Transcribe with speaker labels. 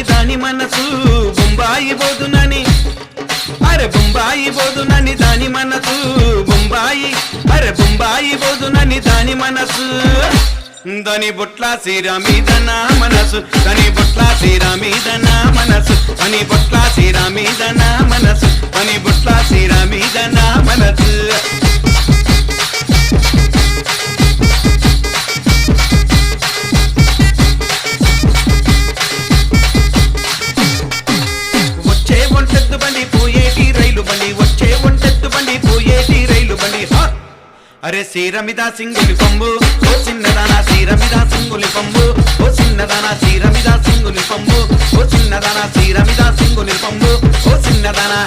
Speaker 1: దాని మనసు బొంబాయి పోదునని అరే బొంబాయి పోదునని దాని మనసు బొంబాయి అరే బొంబాయి పోదునని దాని మనసు దని బొట్ల సీర మీద నా మనసు దని బొట్ల సీర మీద నా మనసు దని బొట్ల సీర మీద నా మనసు దని బొట్ల సీర మీద నా మనసు వచ్చే ఒంటెత్తు బండి పోయేటి రైలు బండి వచ్చే ఒంటెత్తు బండి పోయేటి రైలు బండి అరే సీరమిద సింగులి పంబు ఓ చిన్నదానా సీరమిద సింగులి పంబు ఓ చిన్నదానా సీరమిద సింగులి పంబు ఓ చిన్నదానా సీరమిద సింగులి పంబు ఓ చిన్నదానా